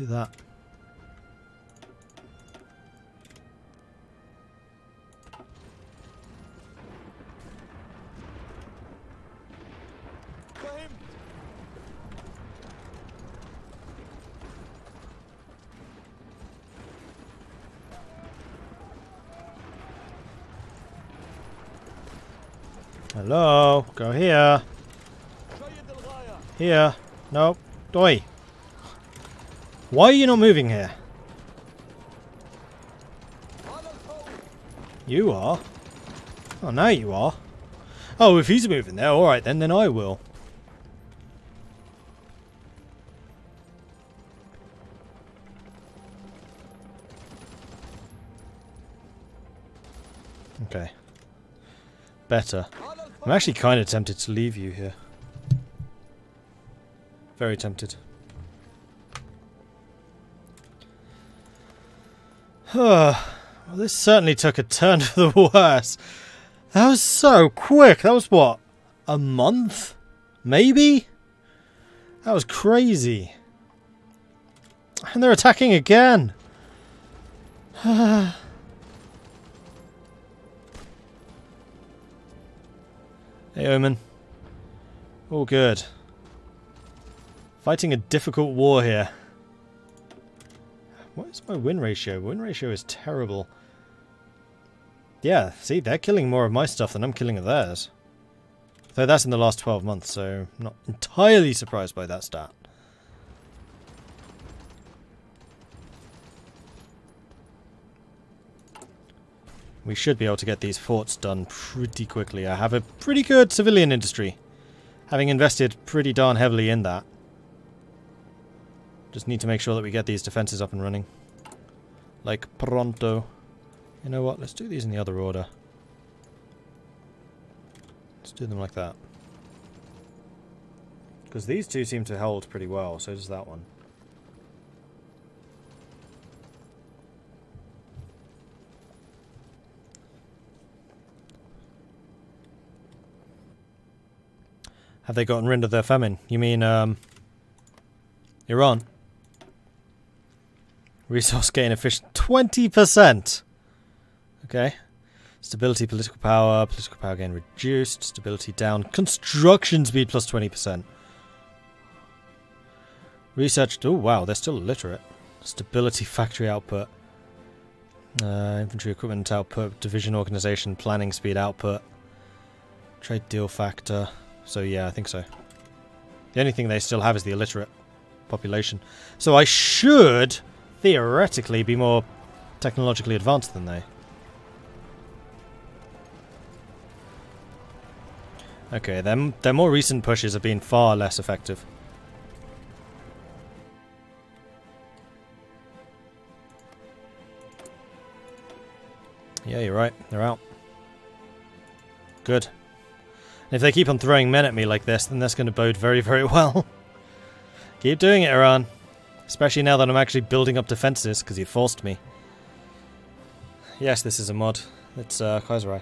do that. Hello, go here. Here. No. Oi. Why are you not moving here? You are? Oh, now you are. Oh, if he's moving there, alright then I will. Okay. Better. I'm actually kind of tempted to leave you here. Very tempted. Well, this certainly took a turn for the worse. That was so quick. That was what? A month? Maybe? That was crazy. And they're attacking again. Hey, Omen. All good. Fighting a difficult war here. What is my win ratio? Win ratio is terrible. Yeah, see, they're killing more of my stuff than I'm killing of theirs. Though that's in the last 12 months, so I'm not entirely surprised by that stat. We should be able to get these forts done pretty quickly. I have a pretty good civilian industry, having invested pretty darn heavily in that. Just need to make sure that we get these defenses up and running. Like pronto. You know what? Let's do these in the other order. Let's do them like that. Because these two seem to hold pretty well, so does that one. Have they gotten rid of their famine? You mean, Iran? Resource gain efficient 20%! Okay. Stability, political power gain reduced. Stability down. Construction speed plus 20%. Research, oh wow, they're still illiterate. Stability, factory output. Infantry equipment output, division organization, planning speed output. Trade deal factor. So yeah, I think so. The only thing they still have is the illiterate population. So I should theoretically be more technologically advanced than they. Okay, their more recent pushes have been far less effective. Yeah, you're right. They're out. Good. And if they keep on throwing men at me like this, then that's going to bode very, very well. Keep doing it, Iran. Especially now that I'm actually building up defenses, because you forced me. Yes, this is a mod. It's Kaiserreich.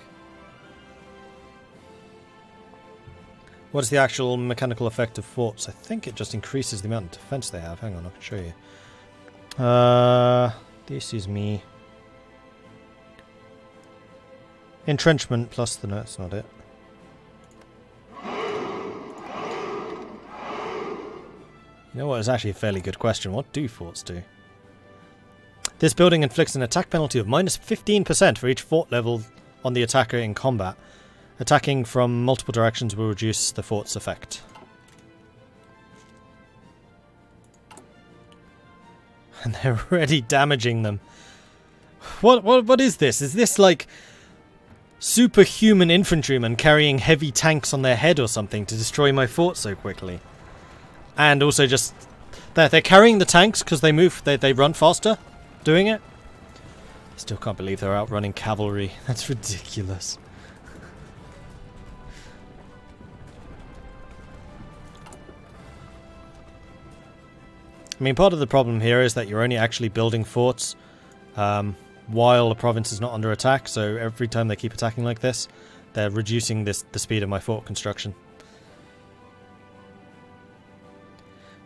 What is the actual mechanical effect of forts? I think it just increases the amount of defense they have. Hang on, I can show you. This is me. Entrenchment plus the... No, that's not it. You know what, it's actually a fairly good question. What do forts do? This building inflicts an attack penalty of minus 15% for each fort level on the attacker in combat. Attacking from multiple directions will reduce the fort's effect. And they're already damaging them. What is this? Is this like superhuman infantrymen carrying heavy tanks on their head or something to destroy my fort so quickly? And also just... They're carrying the tanks because they move, they run faster doing it. Still can't believe they're outrunning cavalry. That's ridiculous. I mean, part of the problem here is that you're only actually building forts while a province is not under attack, so every time they keep attacking like this, they're reducing the speed of my fort construction.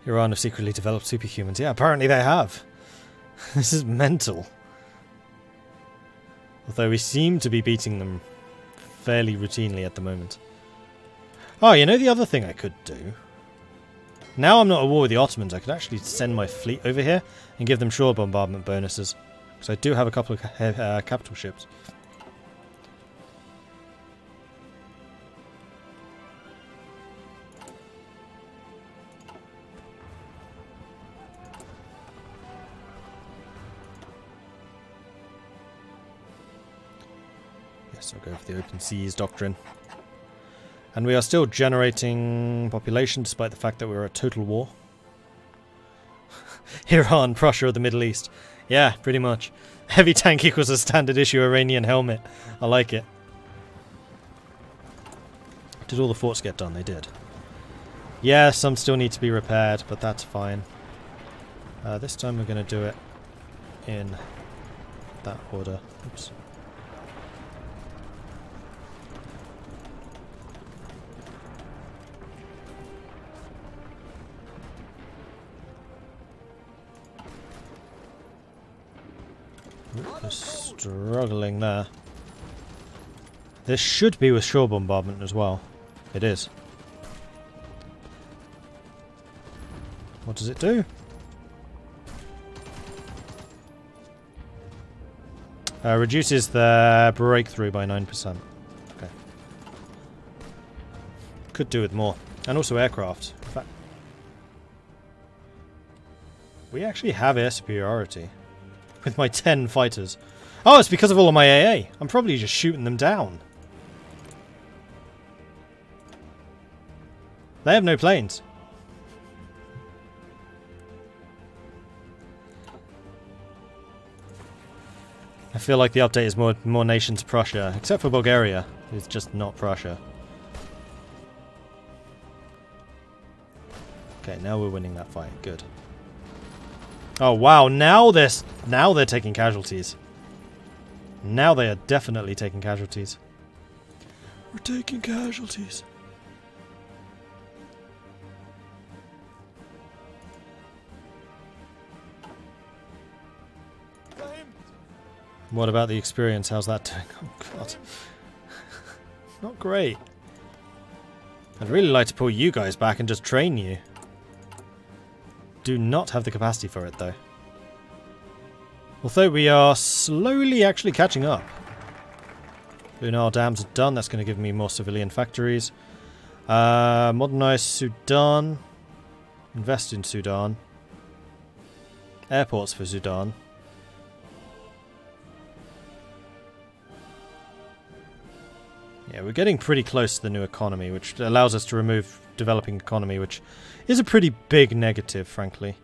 Iran have secretly developed superhumans. Yeah, apparently they have. This is mental. Although we seem to be beating them fairly routinely at the moment. Oh, you know the other thing I could do? Now I'm not at war with the Ottomans, I could actually send my fleet over here and give them shore bombardment bonuses. Because I do have a couple of capital ships. Yes, I'll go for the open seas doctrine. And we are still generating population despite the fact that we're at total war. Iran, Prussia of the Middle East. Yeah, pretty much. Heavy tank equals a standard issue Iranian helmet. I like it. Did all the forts get done? They did. Yeah, some still need to be repaired, but that's fine. This time we're going to do it in that order. Oops. We're struggling there. This should be with shore bombardment as well. It is. What does it do? Reduces the breakthrough by 9%. Okay. Could do with more. And also aircraft. In fact, we actually have air superiority. With my 10 fighters. Oh, it's because of all of my AA. I'm probably just shooting them down. They have no planes. I feel like the update is more nations Prussia, except for Bulgaria, who's just not Prussia. Okay, now we're winning that fight. Good. Oh wow, now they're taking casualties. Now they are definitely taking casualties. We're taking casualties. What about the experience? How's that doing? Oh god. Not great. I'd really like to pull you guys back and just train you. Do not have the capacity for it though. Although we are slowly actually catching up. Lunar dams are done. That's going to give me more civilian factories. Modernize Sudan. Invest in Sudan. Airports for Sudan. Yeah, we're getting pretty close to the new economy, which allows us to remove developing economy, which is a pretty big negative, frankly.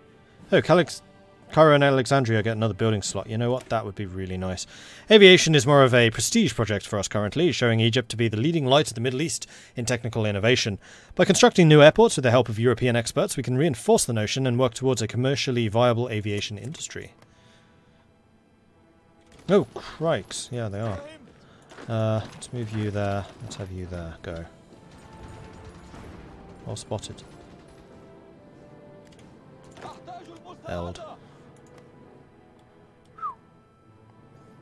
Oh, Cairo and Alexandria get another building slot. You know what? That would be really nice. Aviation is more of a prestige project for us currently, showing Egypt to be the leading light of the Middle East in technical innovation. By constructing new airports with the help of European experts, we can reinforce the notion and work towards a commercially viable aviation industry. Oh, crikes. Yeah, they are. Let's move you there. Let's have you there. Go. Well spotted. Held.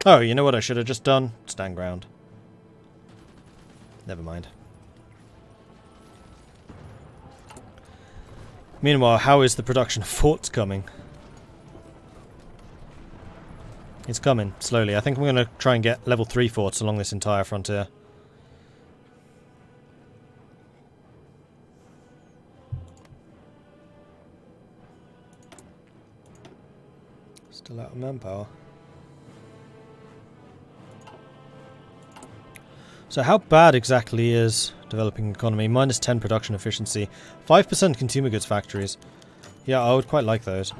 Oh, you know what I should have just done? Stand ground. Never mind. Meanwhile, how is the production of forts coming? It's coming, slowly. I think I'm going to try and get level 3 forts along this entire frontier. Still out of manpower. So how bad exactly is developing economy? Minus 10 production efficiency. 5% consumer goods factories. Yeah, I would quite like those.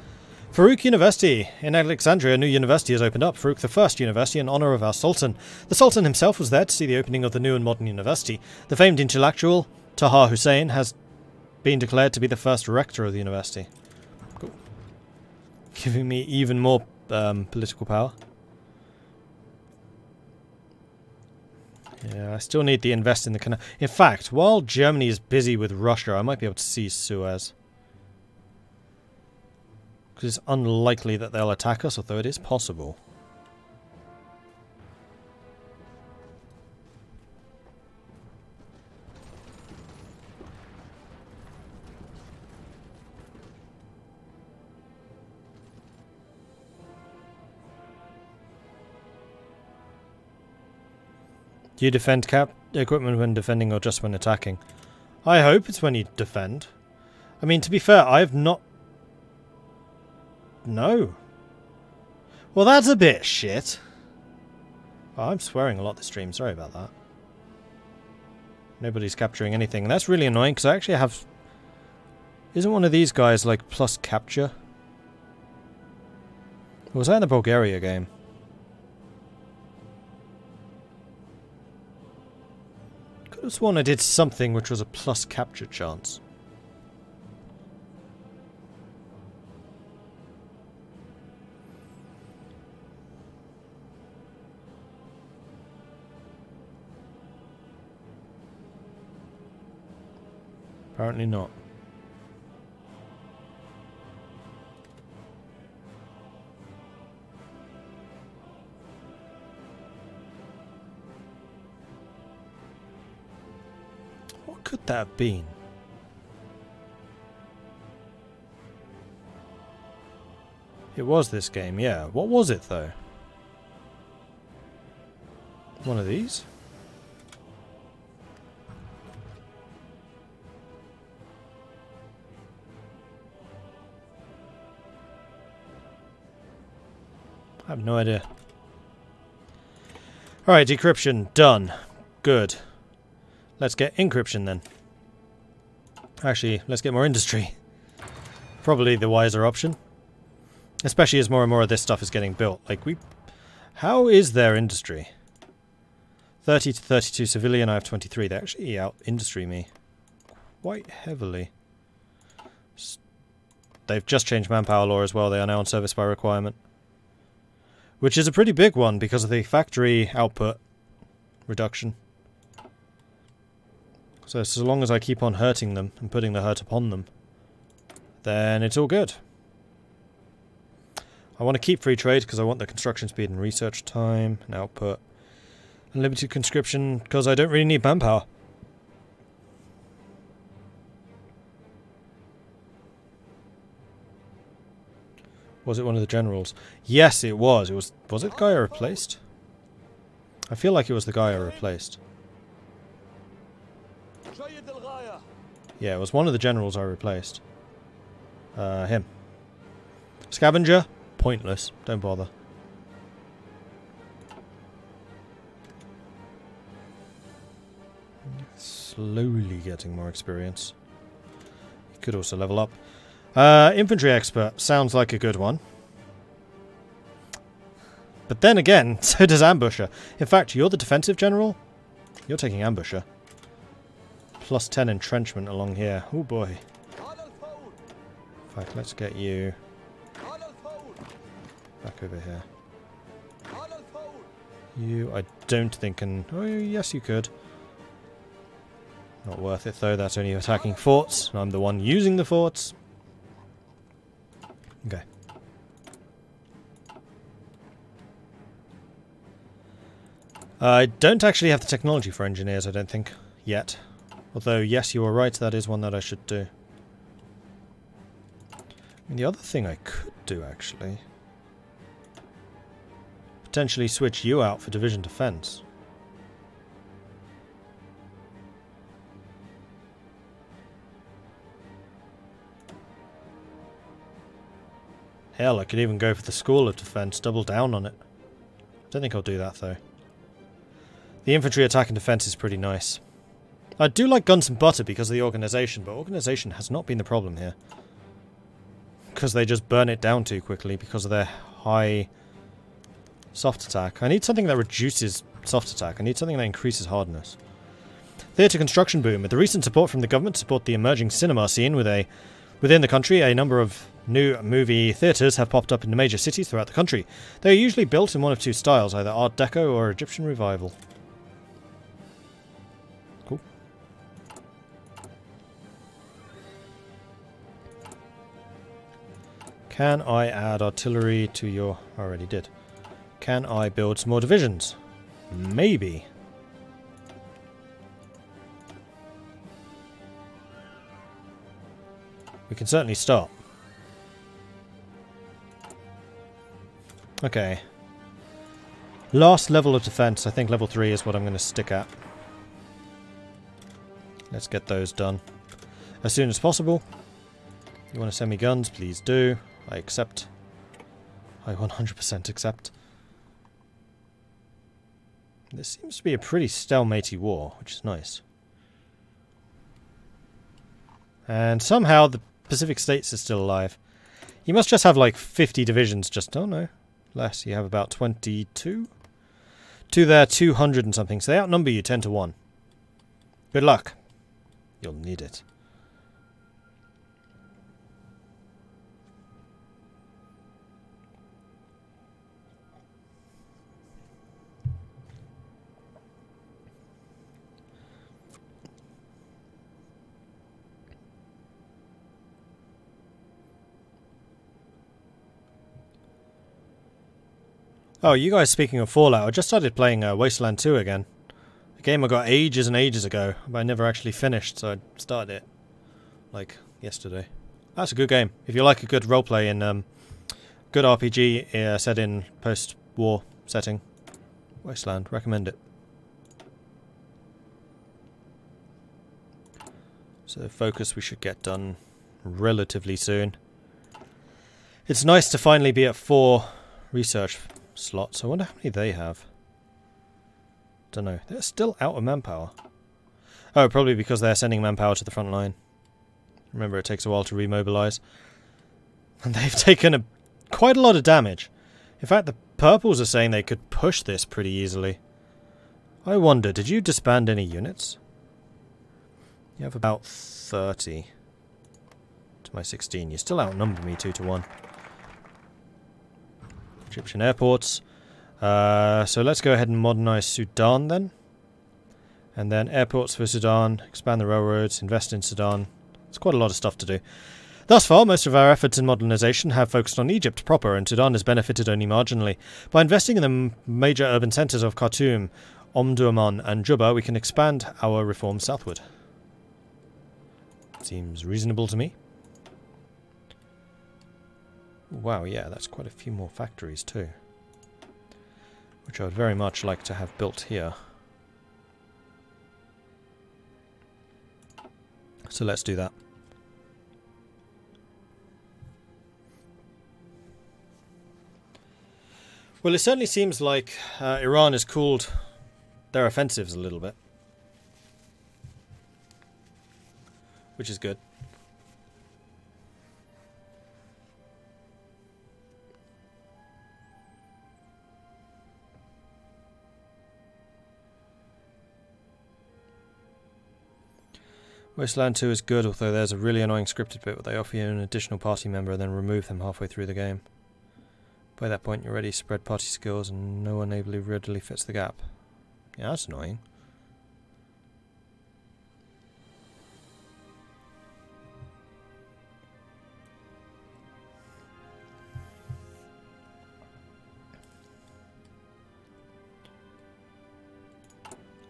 Farouk University. In Alexandria, a new university has opened up. Farouk the First University in honour of our Sultan. The Sultan himself was there to see the opening of the new and modern university. The famed intellectual, Taha Hussein, has been declared to be the first rector of the university. Cool. Giving me even more political power. Yeah, I still need to invest in the canal. In fact, while Germany is busy with Russia, I might be able to seize Suez. Because it's unlikely that they'll attack us, although it is possible. Do you defend equipment when defending or just when attacking? I hope it's when you defend. I mean, to be fair, I have not... No. Well, that's a bit shit. Oh, I'm swearing a lot this stream. Sorry about that. Nobody's capturing anything. That's really annoying because I actually have... Isn't one of these guys like plus capture? Or was that in the Bulgaria game? Could have sworn I did something which was a plus capture chance. Apparently not. What could that have been? It was this game, yeah. What was it though? One of these? I have no idea. Alright, decryption done. Good. Let's get encryption then. Actually, let's get more industry. Probably the wiser option. Especially as more and more of this stuff is getting built. Like, how is their industry? 30 to 32 civilian, I have 23. They actually out-industry me quite heavily. They've just changed manpower law as well. They are now on service by requirement. Which is a pretty big one because of the factory output reduction. So long as I keep on hurting them and putting the hurt upon them, then it's all good. I want to keep free trade because I want the construction speed and research time and output. And limited conscription because I don't really need manpower. Was it one of the generals? Yes, it was. Was it the guy I replaced? I feel like it was the guy I replaced. Yeah, it was one of the generals I replaced. Him. Scavenger? Pointless. Don't bother. Slowly getting more experience. You could also level up. Infantry expert sounds like a good one. But then again, so does ambusher. In fact, you're the defensive general? You're taking ambusher. Plus 10 entrenchment along here. Oh boy. In fact, let's get you back over here. You, I don't think can... Oh, yes you could. Not worth it though, that's only attacking forts. And I'm the one using the forts. Okay. I don't actually have the technology for engineers, I don't think, yet. Although, yes, you are right, that is one that I should do. And the other thing I could do, actually... potentially switch you out for division defense. Hell, I could even go for the School of Defense, double down on it. Don't think I'll do that, though. The infantry attack and defense is pretty nice. I do like guns and butter because of the organization, but organization has not been the problem here. Because they just burn it down too quickly because of their high soft attack. I need something that reduces soft attack. I need something that increases hardness. Theatre construction boom. With the recent support from the government to support the emerging cinema scene within the country, a number of new movie theatres have popped up in the major cities throughout the country. They are usually built in one of two styles, either Art Deco or Egyptian Revival. Cool. Can I add artillery to your... I already did. Can I build some more divisions? Maybe. We can certainly start. Okay. Last level of defense. I think level 3 is what I'm going to stick at. Let's get those done as soon as possible. You want to send me guns? Please do. I accept. I 100% accept. This seems to be a pretty stalematy war, which is nice. And somehow the Pacific States is still alive. You must just have like 50 divisions just... Oh no. Less. You have about 22? 2 there, 200 and something. So they outnumber you 10 to 1. Good luck. You'll need it. Oh, you guys, speaking of Fallout, I just started playing Wasteland 2 again. A game I got ages and ages ago, but I never actually finished, so I started it, like, yesterday. That's a good game. If you like a good roleplay in, good RPG set in post-war setting, Wasteland, recommend it. So focus we should get done relatively soon. It's nice to finally be at 4 research slots. I wonder how many they have. Don't know. They're still out of manpower. Oh, probably because they're sending manpower to the front line. Remember, it takes a while to remobilize. And they've taken quite a lot of damage. In fact, the purples are saying they could push this pretty easily. I wonder, did you disband any units? You have about 30 to my 16. You still outnumber me 2 to 1. Egyptian airports. So let's go ahead and modernize Sudan then. And then airports for Sudan, expand the railroads, invest in Sudan. It's quite a lot of stuff to do. Thus far, most of our efforts in modernization have focused on Egypt proper, and Sudan has benefited only marginally. By investing in the major urban centers of Khartoum, Omdurman and Juba, we can expand our reforms southward. Seems reasonable to me. Wow, yeah, that's quite a few more factories too. Which I would very much like to have built here. So let's do that. Well, it certainly seems like Iran has cooled their offensives a little bit. Which is good. Wasteland 2 is good, although there's a really annoying scripted bit where they offer you an additional party member and then remove them halfway through the game. By that point you're already spread party skills and no one readily fits the gap. Yeah, that's annoying.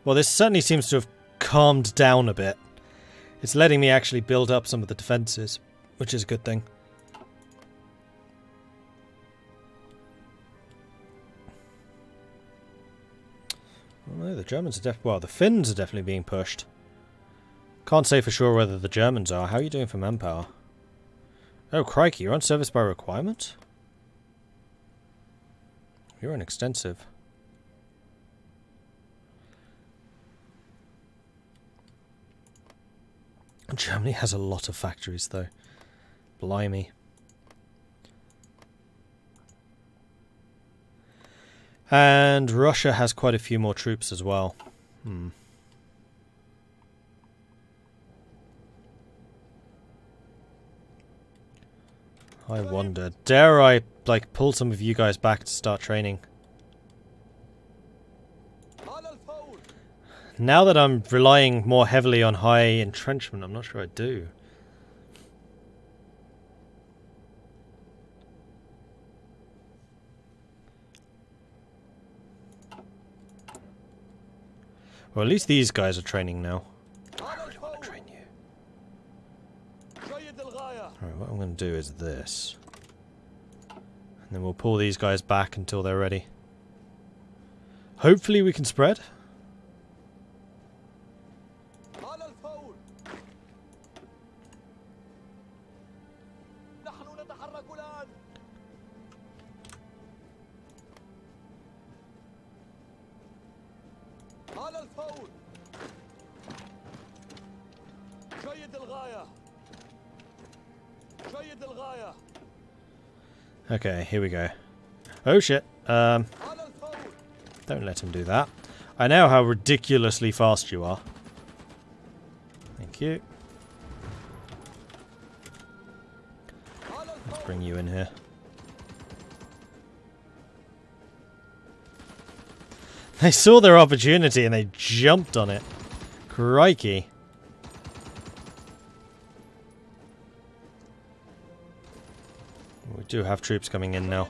Well, this certainly seems to have calmed down a bit. It's letting me actually build up some of the defences, which is a good thing. Well, no, the Germans are well, the Finns are definitely being pushed. Can't say for sure whether the Germans are. How are you doing for manpower? Oh, crikey, you're on service by requirement? You're on extensive. Germany has a lot of factories, though. Blimey. And Russia has quite a few more troops as well. I wonder, dare I, like, pull some of you guys back to start training? Now that I'm relying more heavily on high entrenchment, I'm not sure I do. Well, at least these guys are training now. I really want to train you. Alright, what I'm going to do is this. And then we'll pull these guys back until they're ready. Hopefully we can spread. Okay, here we go. Oh shit. Don't let him do that. I know how ridiculously fast you are. Thank you. Let's bring you in here. They saw their opportunity and they jumped on it. Crikey. We do have troops coming in now.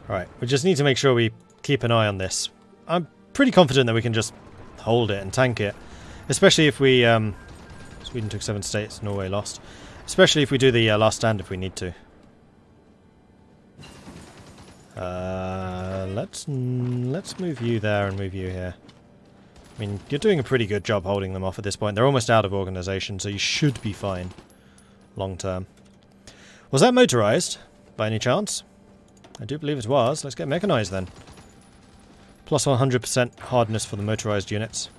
Right, we just need to make sure we keep an eye on this. I'm pretty confident that we can just hold it and tank it. Especially if we... Sweden took 7 states, Norway lost. Especially if we do the last stand if we need to. Let's move you there and move you here. I mean, you're doing a pretty good job holding them off at this point. They're almost out of organization, so you should be fine. Long term. Was that motorized, by any chance? I do believe it was. Let's get mechanized then. Plus 100% hardness for the motorized units.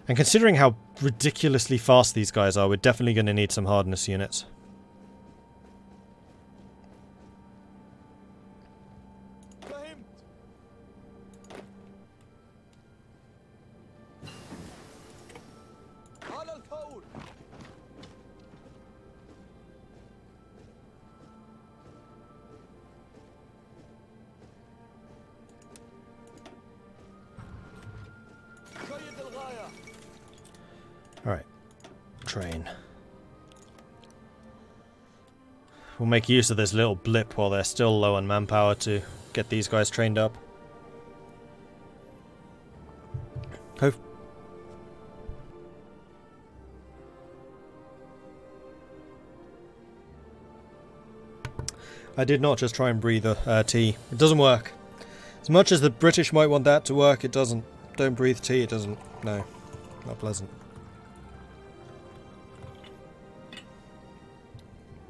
And considering how ridiculously fast these guys are, we're definitely going to need some hardness units. Alright. Train. We'll make use of this little blip while they're still low on manpower to get these guys trained up. I did not just try and breathe tea. It doesn't work. As much as the British might want that to work, it doesn't. Don't breathe tea, it doesn't. No. Not pleasant.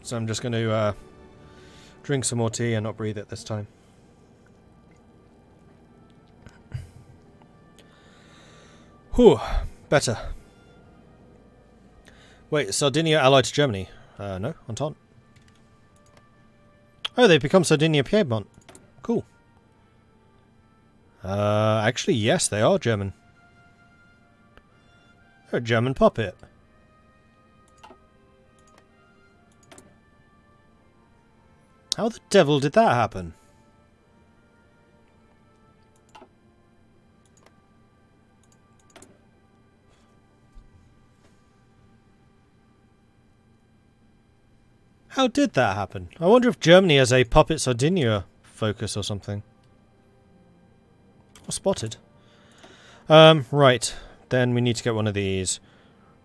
So I'm just going to drink some more tea and not breathe it this time. Whew, better. Wait, Sardinia allied to Germany? No, Entente. Oh, they've become Sardinia Piedmont. Cool. Actually, yes, they are German. They're a German puppet. How the devil did that happen? How did that happen? I wonder if Germany has a Puppet Sardinia focus or something. Or spotted. Right. Then we need to get one of these.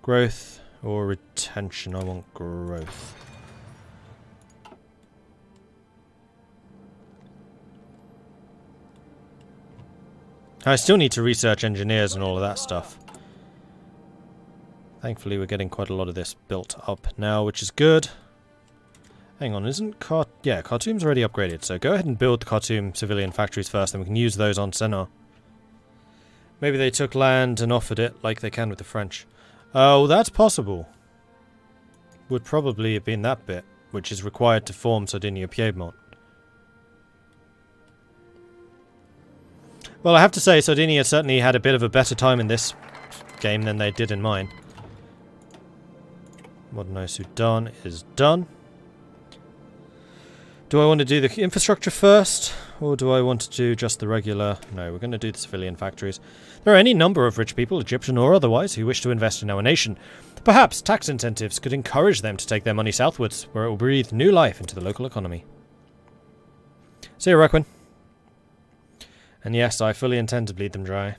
Growth or retention. I want growth. I still need to research engineers and all of that stuff. Thankfully we're getting quite a lot of this built up now, which is good. Hang on, isn't yeah, Khartoum's already upgraded, so go ahead and build the Khartoum civilian factories first, and we can use those on Sennar. Maybe they took land and offered it, like they can with the French. Oh, that's possible. Would probably have been that bit, which is required to form Sardinia Piedmont. Well, I have to say, Sardinia certainly had a bit of a better time in this game than they did in mine. Modernize Sudan is done. Do I want to do the infrastructure first, or do I want to do just the regular? No, we're going to do the civilian factories. There are any number of rich people, Egyptian or otherwise, who wish to invest in our nation. Perhaps tax incentives could encourage them to take their money southwards, where it will breathe new life into the local economy. See you, Requin. And yes, I fully intend to bleed them dry.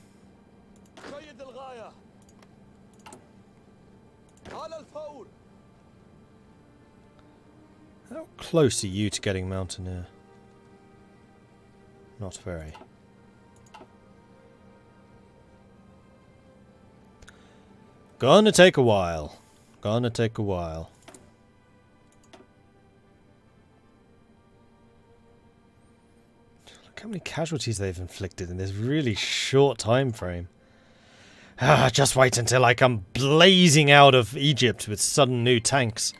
How close are you to getting Mountaineer? Not very. Gonna take a while. Gonna take a while. Look how many casualties they've inflicted in this really short time frame. Ah, just wait until I come blazing out of Egypt with sudden new tanks.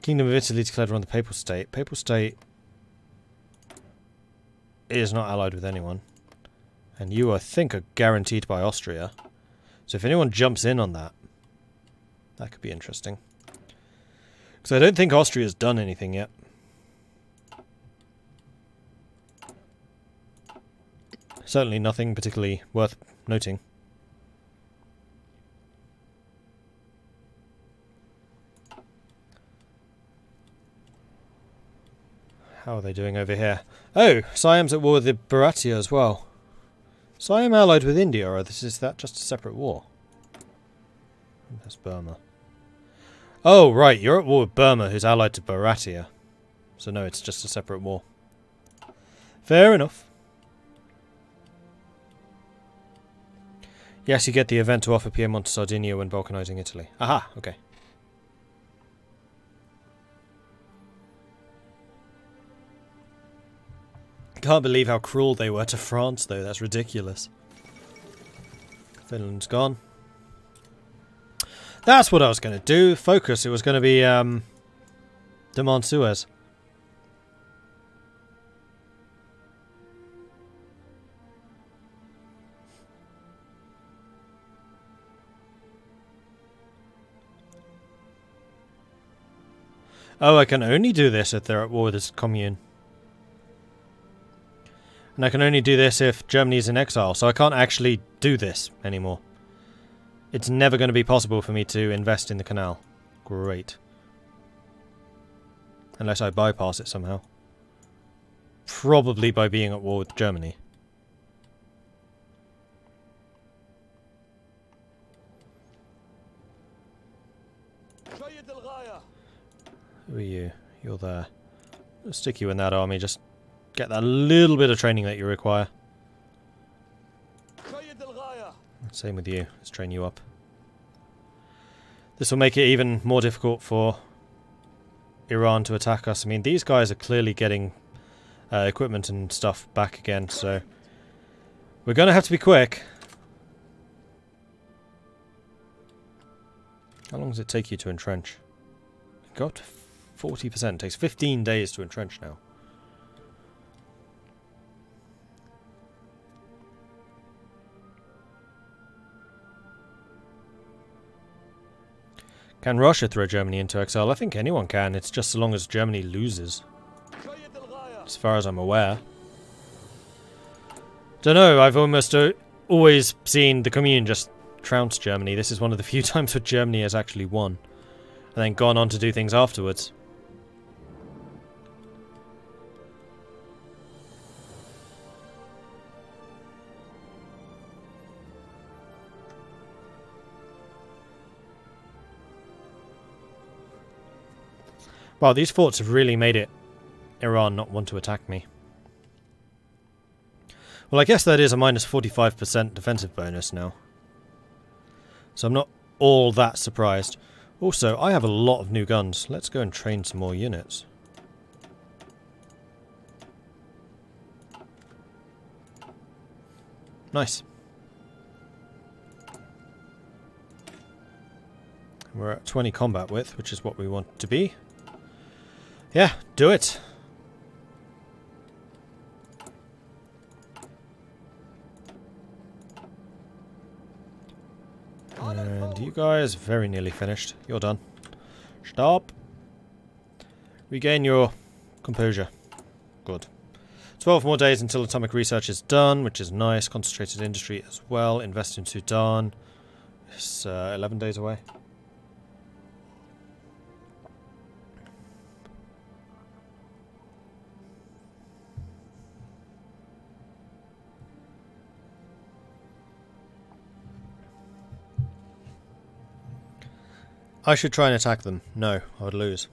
Kingdom of Italy declared on the Papal State. Papal State is not allied with anyone. And you, I think, are guaranteed by Austria. So if anyone jumps in on that, that could be interesting. Because I don't think Austria's done anything yet. Certainly nothing particularly worth noting. How are they doing over here? Oh, Siam's at war with the Baratia as well. Siam allied with India, or is that just a separate war? That's Burma. Oh, right, you're at war with Burma, who's allied to Baratia. So no, it's just a separate war. Fair enough. Yes, you get the event to offer Piedmont to Sardinia when balkanizing Italy. Aha, okay. Can't believe how cruel they were to France, though. That's ridiculous. Finland's gone. That's what I was going to do. Focus. It was going to be demand Suez. Oh, I can only do this if they're at war with this commune. And I can only do this if Germany's in exile, so I can't actually do this anymore. It's never going to be possible for me to invest in the canal. Great. Unless I bypass it somehow. Probably by being at war with Germany. Who are you? You're there. I'll stick you in that army, just get that little bit of training that you require. Same with you. Let's train you up. This will make it even more difficult for Iran to attack us. I mean, these guys are clearly getting equipment and stuff back again, so we're going to have to be quick. How long does it take you to entrench? Got 40%. It takes 15 days to entrench now. Can Russia throw Germany into exile? I think anyone can. It's just so long as Germany loses. As far as I'm aware. Don't know. I've almost always seen the Commune just trounce Germany. This is one of the few times where Germany has actually won. And then gone on to do things afterwards. Wow, these forts have really made it Iran not want to attack me. Well, I guess that is a minus 45% defensive bonus now. So I'm not all that surprised. Also, I have a lot of new guns. Let's go and train some more units. Nice. We're at 20 combat width, which is what we want to be. Yeah, do it. And you guys very nearly finished. You're done. Stop. Regain your composure. Good. 12 more days until atomic research is done, which is nice. Concentrated industry as well. Invest in Sudan. It's 11 days away. I should try and attack them. No, I would lose.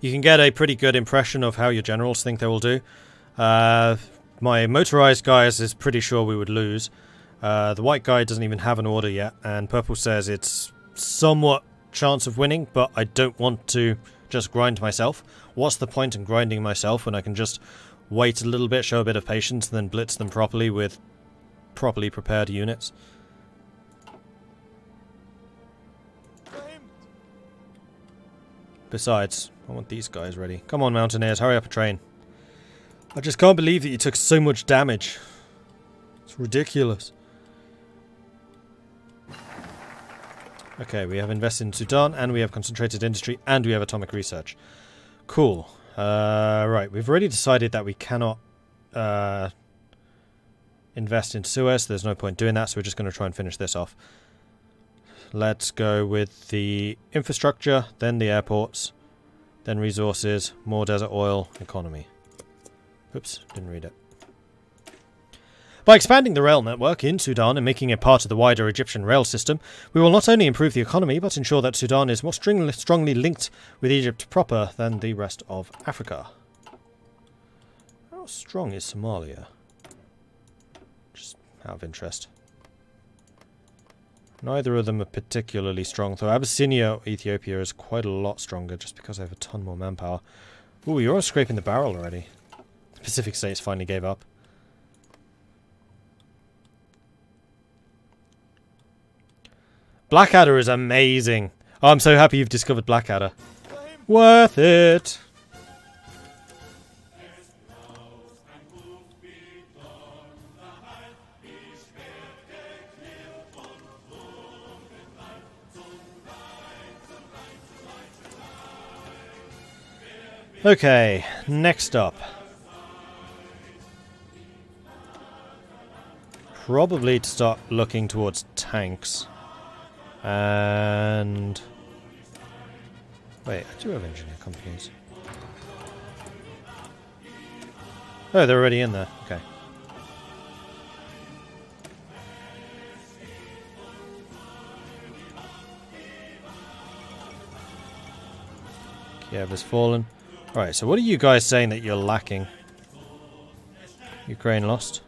You can get a pretty good impression of how your generals think they will do. My motorized guys is pretty sure we would lose. The white guy doesn't even have an order yet, and purple says it's somewhat chance of winning, but I don't want to just grind myself. What's the point in grinding myself when I can just wait a little bit, show a bit of patience, and then blitz them properly with properly prepared units? Besides, I want these guys ready. Come on, Mountaineers, hurry up a train. I just can't believe that you took so much damage. It's ridiculous. Okay, we have invested in Sudan, and we have concentrated industry, and we have atomic research. Cool. Right, we've already decided that we cannot invest in Suez. There's no point doing that, so we're just going to try and finish this off. Let's go with the infrastructure, then the airports, then resources, more desert oil, economy. Oops, didn't read it. By expanding the rail network in Sudan and making it part of the wider Egyptian rail system, we will not only improve the economy, but ensure that Sudan is more strongly linked with Egypt proper than the rest of Africa. How strong is Somalia? Just out of interest. Neither of them are particularly strong, though Abyssinia or Ethiopia is quite a lot stronger just because they have a ton more manpower. Ooh, you're all scraping the barrel already. The Pacific states finally gave up. Blackadder is amazing. Oh, I'm so happy you've discovered Blackadder. Worth it. Okay, next up. Probably to start looking towards tanks. And... wait, I do have engineer companies. Oh, they're already in there. Okay. Kiev has fallen. Alright, so what are you guys saying that you're lacking? Ukraine lost.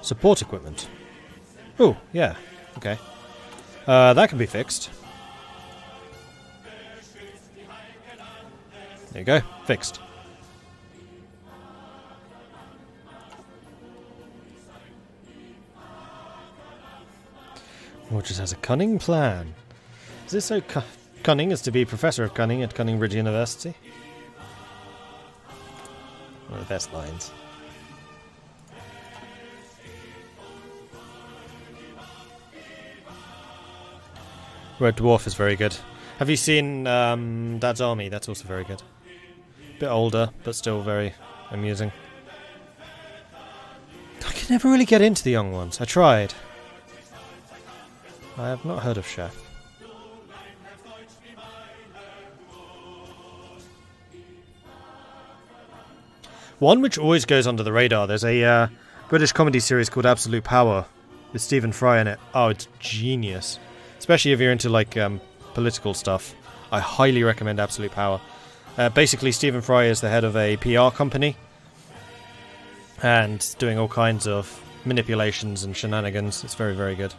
Support equipment. Oh, yeah. Okay. That can be fixed. There you go. Fixed. Mordred has a cunning plan. Is this so cunning as to be Professor of Cunning at Cunning Bridge University? One of the best lines. Red Dwarf is very good. Have you seen Dad's Army? That's also very good. Bit older, but still very amusing. I can never really get into the young ones. I tried. I have not heard of Chef. One which always goes under the radar. There's a British comedy series called Absolute Power with Stephen Fry in it. Oh, it's genius. Especially if you're into, like, political stuff. I highly recommend Absolute Power. Basically, Stephen Fry is the head of a PR company. And doing all kinds of manipulations and shenanigans. It's very, very good.